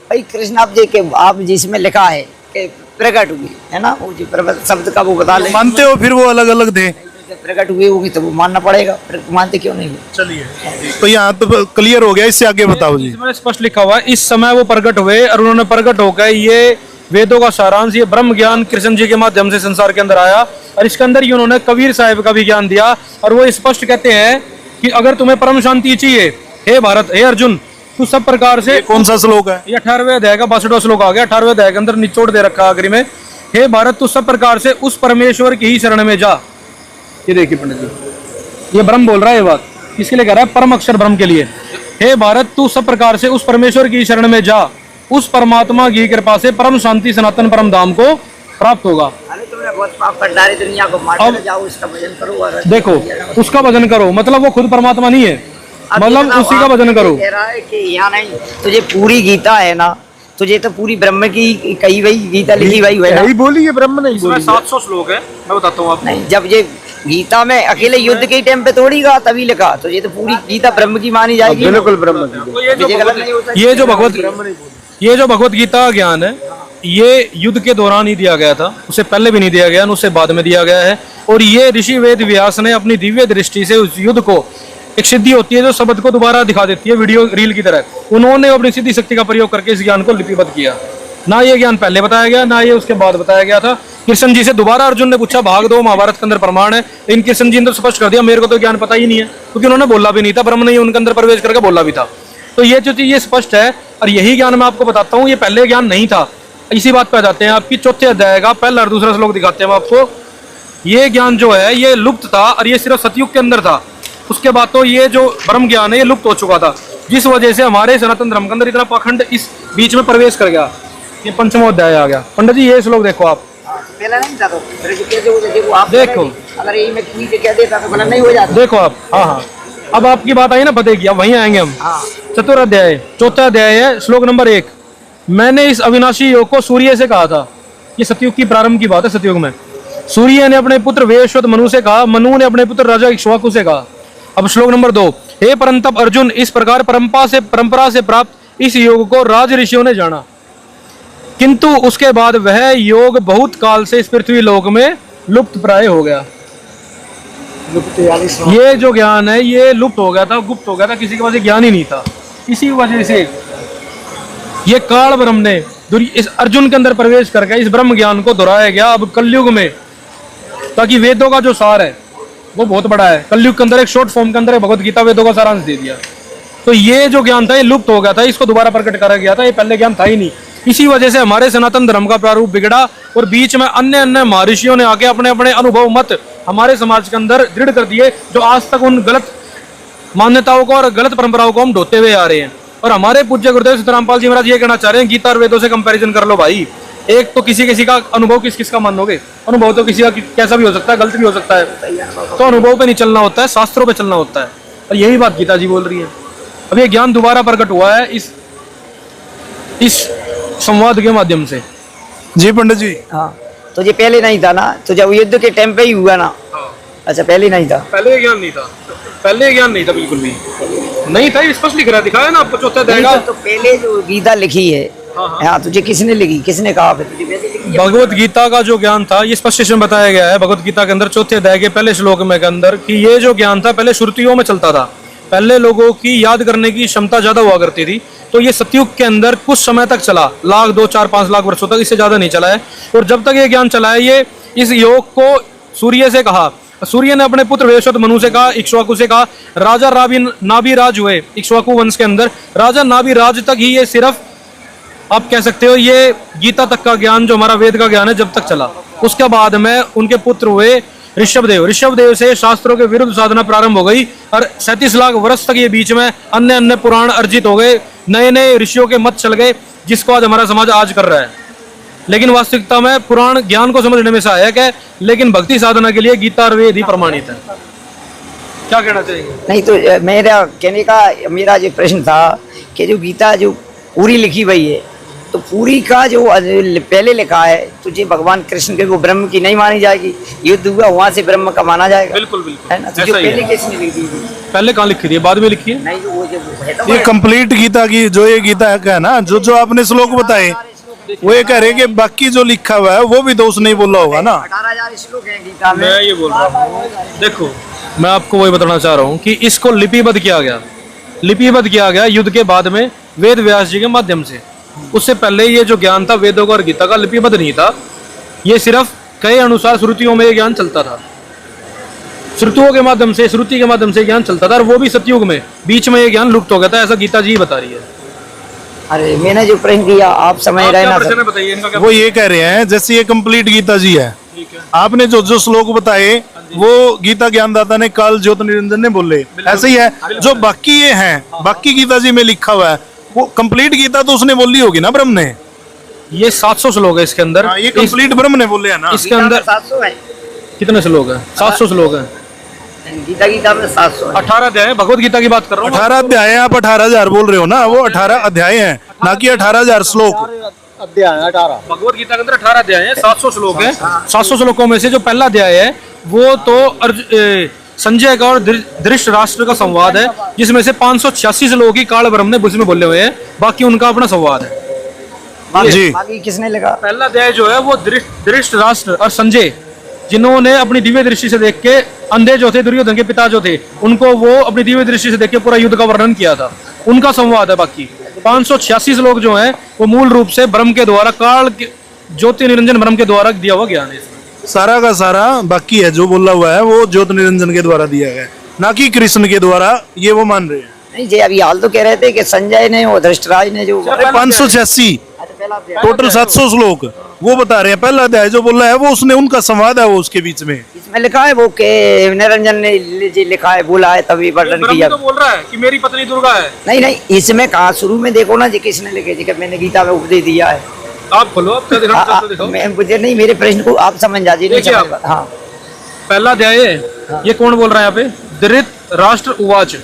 भाई कृष्ण आप देखे, आप जिसमें लिखा है कि प्रकट हुए, है ना, वो जो शब्द का वो बता ले, मानते हो फिर वो अलग अलग थे? प्रकट हुए होगी तो वो मानना पड़ेगा, मानते क्यों नहीं? चलिए, तो यहाँ तो क्लियर हो गया, इससे आगे बताओ जी। इसमें स्पष्ट लिखा हुआ है, इस समय वो प्रकट हुए, और उन्होंने प्रकट होकर ये वेदों का सारांश, ये ब्रह्म ज्ञान कृष्ण जी के माध्यम से संसार के अंदर आया, और इसके अंदर ही उन्होंने कबीर साहिब का भी ज्ञान दिया। और वो स्पष्ट कहते हैं कि अगर तुम्हें परम शांति चाहिए, हे भारत, हे अर्जुन, तो सब प्रकार से। कौन सा श्लोक है? ये 18वें अध्याय का 62वां श्लोक आ गया। 18वें अध्याय के अंदर निचोड़ दे रखा आखिरी में, हे भारत, तू सब प्रकार से उस परमेश्वर की ही शरण में जा। ये देखिए पंडित जी, ये ब्रह्म बोल रहा है, ये बात किसके लिए कह रहा है? परम अक्षर ब्रह्म के लिए। हे भारत, तू सब प्रकार से उस परमेश्वर की शरण में जा, उस परमात्मा की कृपा से परम शांति सनातन परम धाम को प्राप्त होगा। तुमने बहुत पाप कर डाले दुनिया को, मार जाओ, उसका भजन करो। देखो, उसका भजन करो मतलब वो खुद परमात्मा नहीं है, मतलब उसी का भजन करो। कह रहा है कि यहाँ नहीं, तुझे पूरी गीता है ना, तुझे तो पूरी ब्रह्म की कही वही गीता लिखी वही है ना? बोली है, ब्रह्म नहीं इसमें 700 श्लोक है, मैं बताता हूँ आपको। नहीं, जब ये गीता में अकेले युद्ध के टाइम पे थोड़ी कहा, तभी लिखा, तो ये तो पूरी गीता ब्रह्म की मानी जाएगी। बिल्कुल ब्रह्म की। ये जो भगवत गीता का ज्ञान है, ये युद्ध के दौरान ही दिया गया था, उससे पहले भी नहीं दिया गया, उससे बाद में दिया गया है। और ये ऋषि वेद व्यास ने अपनी दिव्य दृष्टि से उस युद्ध को, एक सिद्धि होती है जो शब्द को दोबारा दिखा देती है वीडियो रील की तरह, उन्होंने अपनी सिद्धि शक्ति का प्रयोग करके इस ज्ञान को लिपिबद्ध किया। ना ये ज्ञान पहले बताया गया, ना ये उसके बाद बताया गया था। कृष्ण जी से दोबारा अर्जुन ने पूछा, भाग दो, महाभारत के अंदर प्रमाण है, लेकिन कृष्ण जी ने तो स्पष्ट कर दिया मेरे को तो ज्ञान पता ही नहीं है, क्योंकि उन्होंने बोला भी नहीं था, ब्रह्म ने उनके अंदर प्रवेश करके बोला भी था। तो ये जो चीज ये स्पष्ट है, और यही ज्ञान मैं आपको बताता हूँ, ये पहले ज्ञान नहीं था। इसी बात पे आ जाते हैं, आपकी चौथे अध्याय का पहला और दूसरा श्लोक दिखाते हैं आपको। ये ज्ञान जो है ये लुप्त था, और ये सिर्फ सतयुग के अंदर था। उसके बाद तो ये जो ब्रह्म ज्ञान है ये लुप्त हो चुका था, जिस वजह से हमारे सनातन धर्म के अंदर इतना पाखंड इस बीच में प्रवेश कर गया। ये पंचमो अध्याय आ गया। पंडित जी ये श्लोक देखो आप, पहला नहीं था तो फिर कैसे हो देखो आप देखो, अगर ये मैं ठीक कह देता तो गलत नहीं हो जाता। देखो आप, हाँ हाँ, अब आपकी बात आई ना पते की, अब वहीं आएंगे हम। चतुराध्याय, चौथा अध्याय है, श्लोक नंबर 1। मैंने इस अविनाशी योग को सूर्य से कहा था। ये सतयुग की प्रारंभ की बात है। सतयुग में सूर्य ने अपने पुत्र वेश्वत मनु से कहा, मनु ने अपने पुत्र राजा इक्ष्वाकु से कहा। अब श्लोक नंबर 2, हे परंतप अर्जुन, इस प्रकार परंपरा से प्राप्त इस योग को राज ऋषियों ने जाना, किंतु उसके बाद वह योग बहुत काल से इस पृथ्वी लोक में लुप्त प्राय हो गया। ये जो ज्ञान है ये लुप्त हो गया था, गुप्त हो गया था, किसी के पास ये ज्ञान ही नहीं था। इसी वजह से ये काल ब्रह्म ने इस अर्जुन के अंदर प्रवेश करके इस ब्रह्म ज्ञान को दोहराया गया अब कलयुग में, ताकि वेदों का जो सार है वो बहुत बड़ा है। कलयुग के अंदर एक शॉर्ट फॉर्म के अंदर भगवत गीता वेदों का सारांश दे दिया। तो ये जो ज्ञान था ये लुप्त हो गया था, इसको दोबारा प्रकट करा गया था, ये पहले ज्ञान था ही नहीं। इसी वजह से हमारे सनातन धर्म का प्रारूप बिगड़ा, और बीच में अन्य अन्य महर्षियों ने आके अपने अपने अनुभव मत हमारे समाज के अंदर दृढ़ कर दिए, जो आज तक उन गलत मान्यताओं को और गलत परंपराओं को हम ढोते हुए आ रहे हैं। और हमारे पूज्य गुरुदेव सीतारामपाल जी महाराज ये कहना चाह रहे हैं, गीता और वेदों से कंपैरिजन कर लो भाई। एक तो किसी किसी का अनुभव किस किस का मानोगे, अनुभव तो किसी का कैसा भी हो सकता है, गलत भी हो सकता है। तो अनुभव पे नहीं चलना होता है, शास्त्रों पे चलना होता है, और यही बात गीता जी बोल रही है। अब ये ज्ञान दोबारा प्रकट हुआ है इस संवाद के माध्यम से। जी पंडित जी। हाँ, तो ये पहले नहीं था ना, तो जब युद्ध के टाइम पे ही हुआ ना। अच्छा, पहले नहीं था, पहले ज्ञान नहीं था, पहले ज्ञान नहीं था, बिल्कुल भी नहीं था। स्पष्ट लिख रहा दिखाया ना आपको चौथा अध्याय। तो पहले जो गीता लिखी है, हाँ, तुझे किसने लिखी, किसने कहा फिर तुझे पहले लिखी? भगवत गीता का जो ज्ञान था ये स्पष्ट इसमें बताया गया है भगवत गीता के अंदर चौथे अध्याय के पहले श्लोक में के अंदर, कि ये जो ज्ञान था पहले श्रुतियों में चलता था। पहले लोगों की याद करने की क्षमता ज्यादा हुआ करती थी, तो ये सतयुग के अंदर कुछ समय तक चला, 1 लाख 2 4 5 लाख वर्षों तक, इससे ज्यादा नहीं चला है। और जब तक ये ज्ञान चला है, ये इस योग को सूर्य से कहा, सूर्य ने अपने पुत्र वेश्वत मनु से कहा, इक्ष्वाकु से कहा, राजा नाभिराज हुए इक्ष्वाकु वंश के अंदर, राजा नाभिराज तक ही ये सिर्फ आप कह सकते हो ये गीता तक का ज्ञान जो हमारा वेद का ज्ञान है जब तक चला। उसके बाद में उनके पुत्र हुए ऋषभदेव से शास्त्रों के विरुद्ध साधना प्रारंभ हो गई, और 37 लाख वर्ष तक ये बीच में अन्य अन्य पुराण अर्जित हो गए, नए नए ऋषियों के मत चल गए, जिसको आज हमारा समाज आज कर रहा है। लेकिन वास्तविकता में पुराण ज्ञान को समझने में सहायक है, लेकिन भक्ति साधना के लिए गीता और वेद ही प्रमाणित है। क्या कहना चाहिए? नहीं, तो मेरा कहने का मेरा जो प्रश्न था कि जो गीता जो पूरी लिखी हुई है, तो पूरी का जो पहले लिखा है, तुझे भगवान कृष्ण के वो ब्रह्म की नहीं मानी जाएगी, युद्ध हुआ वहाँ से ब्रह्म का माना जाएगा। बिल्कुल बिल्कुल है ना? तो जो पहले किसने लिखी थी? पहले कहाँ लिखी थी, बाद में लिखी है? नहीं, वो जो ये कंप्लीट गीता की जो ये गीता है ना, जो आपने श्लोक बताए, वो ये कह रहे कि बाकी जो लिखा हुआ है वो भी दोष नहीं बोला होगा ना। 18,000 श्लोक है गीता में। मैं ये बोल रहा हूँ, देखो मैं आपको वही बताना चाह रहा हूँ कि इसको लिपिबद्ध किया गया युद्ध के बाद में वेद व्यास जी के माध्यम से। उससे पहले ये जो ज्ञान था वेदों का और गीता का लिपिबद्ध नहीं था, ये सिर्फ कई अनुसार श्रुतियों में ये ज्ञान चलता था, श्रुति के माध्यम से ज्ञान चलता था, और वो भी सतयुग में, बीच में ये ज्ञान लुप्त हो गया था, ऐसा गीता जी बता रही है। अरे मैंने जो प्रश्न किया आप समझ रहे ना सर? बताइए इनका क्या। वो ये कह रहे हैं जैसे ये कंप्लीट गीता जी है, आपने जो श्लोक बताए वो गीता ज्ञानदाता ने काल ज्योत निरंजन ने बोले, ऐसे ही है। जो बाकी ये हैं, बाकी गीता जी में लिखा हुआ है, वो कंप्लीट गीता तो उसने बोली होगी ना ब्रह्म ने। ये 700 श्लोक है इसके अंदर। ये कंप्लीट ब्रह्म ने बोले है ना। इसके अंदर 700 है। कितने श्लोक है? 700 श्लोक है। गीता में 700 18 अध्याय, भगवत गीता की बात कर रहा हूँ। 18 अध्याय है, आप 18,000 बोल रहे हो ना, वो 18 अध्याय है, ना कि 18,000 श्लोक। भगवत गीता के अंदर 18 अध्याय है, 700 श्लोक है। 700 श्लोकों में से जो पहला अध्याय है वो तो संजय का और धृतराष्ट्र का संवाद है, जिसमें से 586 श्लोक ही काल ब्रह्म ने उसमें बोले हुए हैं, बाकी उनका अपना संवाद है। जी। बाकी किसने लिखा? पहला अध्याय जो है वो धृतराष्ट्र और संजय, जिन्होंने अपनी दिव्य दृष्टि से देख के, अंधे जो थे, दुर्योधन के पिता जो थे, उनको वो अपनी दिव्य दृष्टि से देख के पूरा युद्ध का वर्णन किया था, उनका संवाद है। बाकी 586 श्लोक जो हैं वो मूल रूप से ब्रह्म के द्वारा, काल के ज्योति निरंजन ब्रह्म के द्वारा दिया हुआ ज्ञान है इसमें। सारा का सारा बाकी है जो बोला हुआ है वो ज्योति निरंजन के द्वारा दिया गया है, ना कि कृष्ण के द्वारा, ये वो मान रहे हैं। नहीं जी, अभी हाल तो कह रहे थे कि संजय ने और धृतराज ने जो 586 टोटल 700 श्लोक वो बता रहे हैं। पहला अध्याय जो बोला है वो उसने, उनका संवाद है वो उसके बीच में। इसमें लिखा है वो के निरंजन ने जी लिखा है, बोला है तभी वर्णन ब्रह्म किया। तो बोल रहा है कि मेरी पत्नी दुर्गा है। नहीं नहीं, इसमें कहा शुरू में देखो ना जी, किसने लिखे जी, कि मैंने गीता में उपदेश दिया है। आप बोलो, आप क्या दिखाना चाहते हो दिखाओ। मैं मुझे नहीं, मेरे प्रश्न को आप समझ जाइए। नहीं देखिए समझ आप। हाँ पहला अध्याय है, ये कौन बोल रहा है यहाँ पे? धृतराष्ट्र उवाच,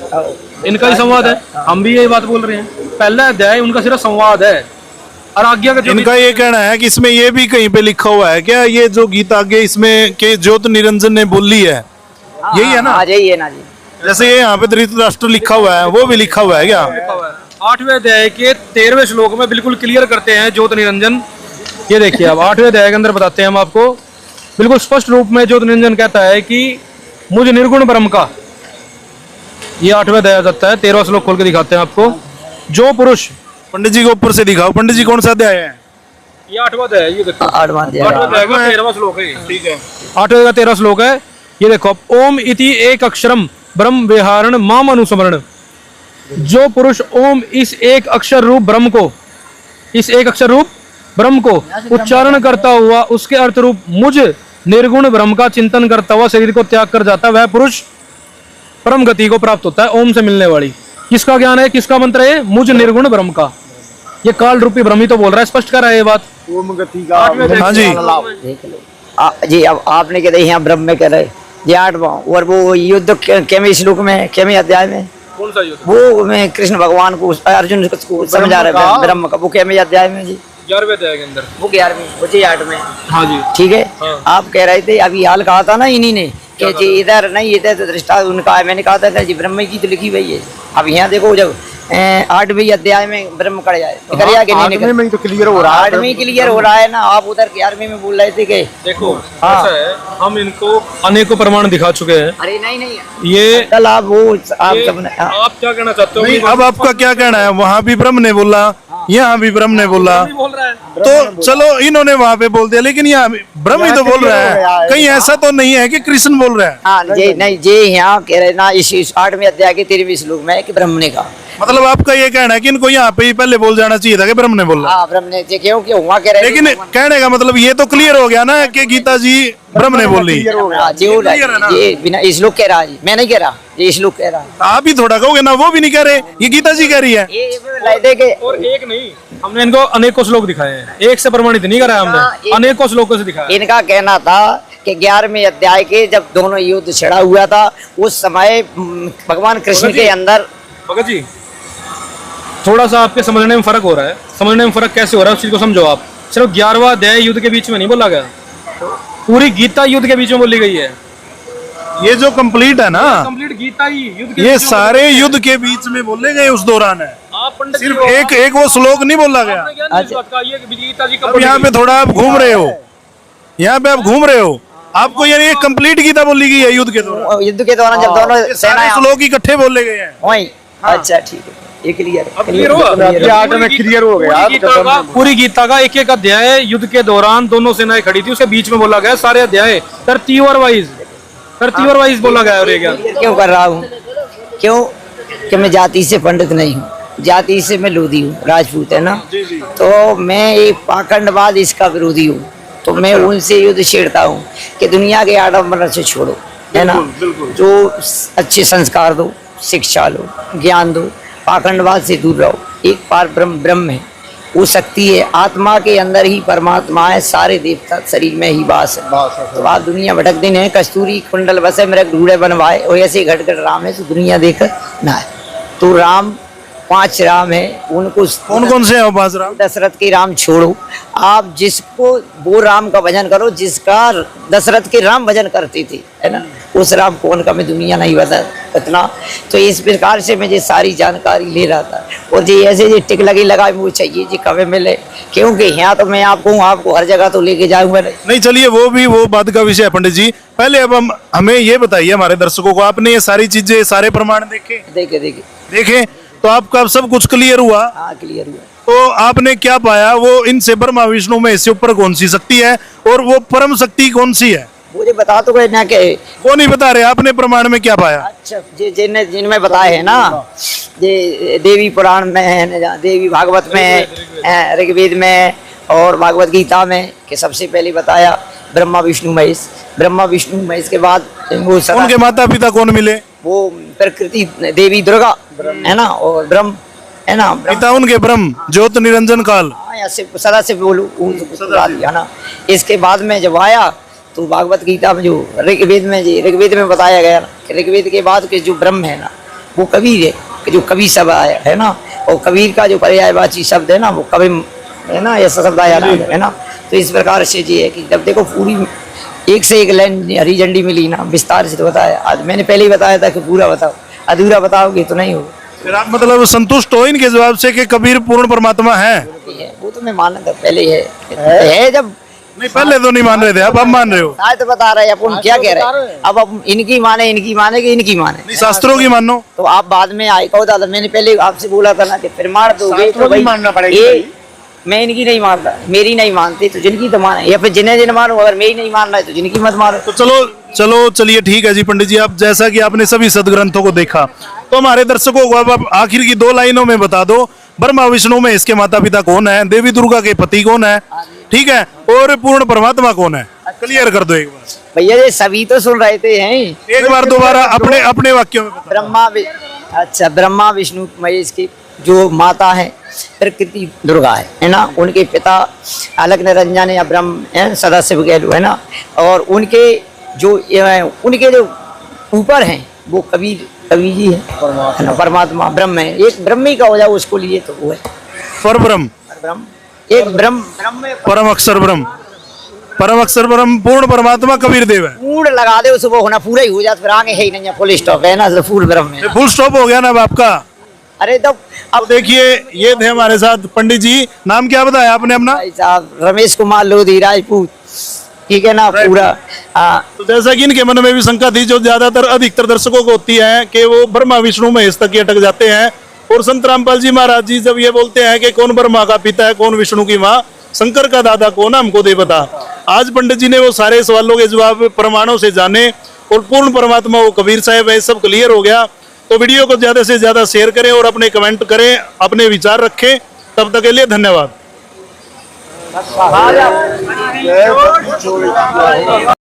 इनका ही संवाद है, हम भी यही बात बोल रहे हैं। पहला अध्याय उनका सिर्फ संवाद है, और आज्ञा का जो इनका ये कहना है कि इसमें ये भी कहीं पे लिखा हुआ है क्या, ये जो गीता आगे इसमें के ज्योति निरंजन ने बोली है, यही है ना? हाँ यही है ना जी। जैसे ये यहाँ पे धृतराष्ट्र लिखा हुआ है, वो भी लिखा हुआ है क्या? लिखा हुआ है। 8वें अध्याय के 13वें श्लोक में बिल्कुल क्लियर करते हैं ज्योति निरंजन। ये देखिए आप 8वें अध्याय के अंदर बताते हैं हम आपको, बिल्कुल स्पष्ट रूप में ज्योति निरंजन कहता है कि मुझ निर्गुण ब्रह्म का, ये 8वें अध्याय जाता है। 13वां श्लोक खोल के दिखाते हैं आपको। जो पुरुष, पंडित जी को ऊपर से दिखाओ, पंडित जी कौन सा अध्याय है? ये 8वां अध्याय है, ये देखो 8वां अध्याय। 8वें अध्याय का 13वां श्लोक है। ठीक है। 8वें का 13 श्लोक है, ये देखो। ओम इति एक अक्षरम ब्रह्म विहारण माम अनुस्मरण। जो पुरुष ओम इस एक अक्षर रूप ब्रह्म को, इस एक अक्षर रूप ब्रह्म को उच्चारण करता हुआ उसके अर्थ रूप मुझ निर्गुण ब्रह्म का चिंतन करता हुआ शरीर को त्याग कर जाता है, वह पुरुष परम गति को प्राप्त होता है। ओम से मिलने वाली किसका ज्ञान है, किसका मंत्र है? मुझ निर्गुण ब्रह्म का। ये काल रूपी ब्रह्म ही तो बोल रहा है, स्पष्ट कर रहा है ये बात। हाँ जी। देख लो जी, अब आपने कह रहे यहाँ ब्रह्म में कह रहे ये 8वां, और वो युद्ध केमे श्लोक में, केमे अध्याय में, कौन सा युद्ध? वो मैं कृष्ण भगवान को, अर्जुन को समझा रहे हैं ब्रह्म का, वो केमे अध्याय में जी, 11वें अध्याय के अंदर। वो 11वीं, वो जी 8 में। हाँ जी। ठीक है। हाँ। आप कह रहे थे अभी हाल कहा था ना इन्हीं ने कि जी इधर नहीं, इधर तो दृष्टा उनका है, मैंने कहा था कि जी ब्रह्म की तो लिखी हुई है। अब यहाँ देखो, जब 8वीं अध्याय में ब्रह्म कर जाए निकल गया कि नहीं निकल? में तो क्लियर हो रहा है। 8वीं क्लियर हो रहा है ना, आप उधर 11वीं में बोल रहे थे कि देखो हाँ। ऐसा है, हम इनको अनेकों प्रमाण दिखा चुके हैं। अरे नहीं नहीं, ये कल आप वो आप ये सबने आप क्या कहना चाहते हो? नहीं, अब आपका क्या कहना है? वहाँ भी ब्रह्म ने बोला, यहाँ भी ब्रह्म ने बोला, नहीं बोल रहा है। तो चलो इन्होंने वहाँ पे बोल दिया, लेकिन यहाँ भी ब्रह्म ही तो बोल रहा है। कहीं ऐसा तो नहीं है कि कृष्ण बोल रहा है? हाँ जी, नहीं जी, यहाँ कह रहे ना इस 8वीं अध्याय के 13वीं श्लोक में कि ब्रह्म ने कहा। मतलब आपका ये कहना है कि इनको यहाँ पे ही पहले बोल जाना चाहिए था कि ब्रह्म ने बोला। हाँ ब्रह्म ने, क्यों क्यों वहाँ कह रहे थे। लेकिन कहने का मतलब ये तो क्लियर हो गया ना कि गीता जी ब्रह्म ने बोली। हाँ, जी वो क्लियर है ना? ये बिना श्लोक कह रहा है जी, मैं नहीं कह रहा, ये श्लोक कह रहा है। आप ही थोड़ा कहोगे ना, वो भी नहीं कह रहे, ये गीता जी कह रही है। ये लाई दे के और एक नहीं, हमने इनको अनेकों श्लोक दिखाए हैं, एक से प्रमाणित नहीं करा हाँ, हमने, एक- अनेकों श्लोकों से दिखाया। इनका कहना था कि 11वें अध्याय के जब दोनों युद्ध छिड़ा हुआ था, उस समय भगवान कृष्ण भगत जी। के अंदर भगत जी, थोड़ा सा आपके समझने में फर्क हो रहा है। समझने में फर्क कैसे हो रहा है, उस चीज को समझो आप। सिर्फ 11वां अध्याय युद्ध के बीच में नहीं बोला गया, पूरी गीता युद्ध के बीच में बोली गई है। ये जो कंप्लीट है ना, कंप्लीट गीता ही युद्ध के ये बीच में सारे बोली गई है। युद्ध के बीच में बोले गए उस दौरान है। आप पंडित जी सिर्फ हो, एक एक वो श्लोक नहीं बोला गया। आपने क्या नहीं इस बात का, ये गीता जी अब यहाँ पे थोड़ा आप घूम रहे हो, यहाँ पे आप घूम रहे हो। आपको यानी एक कंप्लीट गीता बोली गई है युद्ध के दौरान? युद्ध के दौरान जब दोनों ये सारे सेनाएं श्लोक इकट्ठे बोले गए हैं। वहीं, अच्छा ठीक है, ये क्लियर अब क्लियर हुआ? ये 8 में क्लियर हो गया। पूरी गीता का एक एक अध्याय युद्ध के दौरान दोनों सेनाएं खड़ी थी, उसके बीच में बोला गया। सारे अध्याय तरतीबर वाइज बोला गया। और ये क्या क्यों कर रहा हूँ? क्यों कि मैं जाति से पंडित नहीं हूँ, जाति से मैं लोधी हूँ, राजपूत है ना, तो मैं एक पाखंडवाद इसका विरोधी हूँ। तो मैं उनसे युद्ध छेड़ता हूँ कि दुनिया के आडम्बर से छोड़ो, है ना, जो अच्छे संस्कार दो, शिक्षा लो, ज्ञान दो, पाखंडवाद से दूर रहो। एक पार ब्रह्म है, वो शक्ति है, आत्मा के अंदर ही परमात्मा है, सारे देवता शरीर में ही वास है। तो आप दुनिया भटक दिन है, कस्तूरी कुंडल बसे मेरे ढूढ़े बनवाए, और ऐसे घट घट राम है, तो दुनिया देख ना है। तो राम 5 राम है, उनको कौन कौन से हैं वो 5 राम? दशरथ के राम छोड़ो, आप जिसको वो राम का भजन करो जिसका दशरथ के राम भजन करते थे, है ना। उस राम कौन का मैं दुनिया नहीं बता इतना। तो इस प्रकार से मैं ये सारी जानकारी ले रहा था, और जी ऐसे जी टिक लगी लगा मुझे चाहिए जी कभी मिले, क्योंकि यहाँ तो मैं आपको हर जगह तो लेके जाऊंगा नहीं। नहीं चलिए वो बात का विषय है पंडित जी। पहले अब हम हमें ये बताइए हमारे दर्शकों को, आपने ये सारी चीजें सारे प्रमाण देखे देखे तो आपका अब सब कुछ क्लियर हुआ। हाँ क्लियर हुआ। तो आपने क्या पाया, वो इनसे ब्रह्मा विष्णु में इससे ऊपर कौन सी शक्ति है और वो परम शक्ति कौन सी है? मुझे बता तो गए ना कि वो नहीं बता रहे, आपने प्रमाण में क्या पाया? अच्छा जिनमें बताए है ना, ये देवी पुराण में है, देवी भागवत में है, ऋग्वेद में और भागवत गीता में, कि सबसे पहले बताया ब्रह्मा विष्णु महेश। ब्रह्मा विष्णु महेश के बाद वो उनके माता पिता कौन मिले? वो प्रकृति देवी दुर्गा है ना, और ब्रह्म है ना, पिता उनके ब्रह्म ज्योत निरंजन काल। सदा से बोलू है ना। इसके बाद में जब आया तो भागवत गीता में जो ऋग्वेद में बताया गया ना, कि ऋग्वेद के बाद के जो ब्रह्म है ना वो कबीर है, कि जो कबीर शब्द आया है ना, और कबीर का जो पर्यायवाची शब्द है ना वो कवि है ना, ऐसा शब्द आया है ना। तो इस प्रकार से ये है कि जब देखो पूरी एक से एक लाइन हरी झंडी मिली ना, विस्तार से तो बताया। आज मैंने पहले ही बताया था कि पूरा बताओ, अधूरा बताओगे तो नहीं होगा। फिर आप मतलब संतुष्ट हो इनके जवाब से कि कबीर पूर्ण परमात्मा है? वो तो मैं माना था पहले है जब नहीं, पहले तो नहीं मान रहे थे, अब मान रहे हो। आज तो बता रहे हैं अपन क्या कह रहे हैं। अब इनकी माने कि इनकी माने, नहीं, शास्त्रों की मानो। तो आप बाद में आए कहो दादा, मैंने पहले आपसे बोला था ना कि प्रमाण दोगे तो भाई मानना पड़ेगा। मैं इनकी नहीं मानता, मेरी नहीं मानती तो जिनकी तो माने, या फिर जिन्हें मानो, अगर मेरी नहीं मान रहा है तो जिनकी मत मारो। तो चलिए ठीक है जी पंडित जी। आप जैसा कि आपने सभी सदग्रंथों को देखा, तो हमारे दर्शकों को अब आप आखिर की 2 लाइनों में बता दो, ब्रह्मा विष्णु में इसके माता पिता कौन है, देवी दुर्गा के पति कौन है, ठीक है, और पूर्ण परमात्मा कौन है? क्लियर कर दो एक बार। भैया ये सभी तो सुन रहे थे हैं, एक बार दोबारा अपने वाक्यों में बताओ। अच्छा ब्रह्मा विष्णु महेश की जो माता है प्रकृति दुर्गा है ना, उनके पिता अलग निरंजन या ब्रह्म है, सदाशिव गहलू है ना, और उनके जो ऊपर हैं वो कबीर जी है ना, परमात्मा ब्रह्म है, एक ब्रह्म ही का हो जाए उसको लिए तो वो है परब्रह्म, एक ब्रह्म परम अक्षर ब्रह्म पूर्ण परमात्मा कबीर देव है। पूर्ण लगा दे उसको होना पूरा ही हो जाता, फिर आगे है ही नहीं, फुल स्टॉप है ना, तो फुल ब्रह्म है। फुल स्टॉप हो गया ना अब आपका। अरे तो अब देखिए ये थे हमारे साथ पंडित जी। नाम क्या बताया आपने अपना? भाई साहब रमेश कुमार लोधी राजपूत, ठीक है ना पूरा। तो जैसा कि इनके मन में भी शंका थी, जो ज्यादातर अधिकतर दर्शकों को होती है कि वो ब्रह्मा विष्णु महेश तक ही अटक जाते हैं, और संत रामपाल जी महाराज जी जब ये बोलते हैं कि कौन ब्रह्मा का पिता है, कौन विष्णु की माँ, शंकर का दादा कौन, हमको दे बता। आज पंडित जी ने वो सारे सवालों के जवाब प्रमाणों से जाने, और पूर्ण परमात्मा वो कबीर साहब है, सब क्लियर हो गया। तो वीडियो को ज्यादा से ज्यादा शेयर करें और अपने कमेंट करें, अपने विचार रखें। तब तक के लिए धन्यवाद।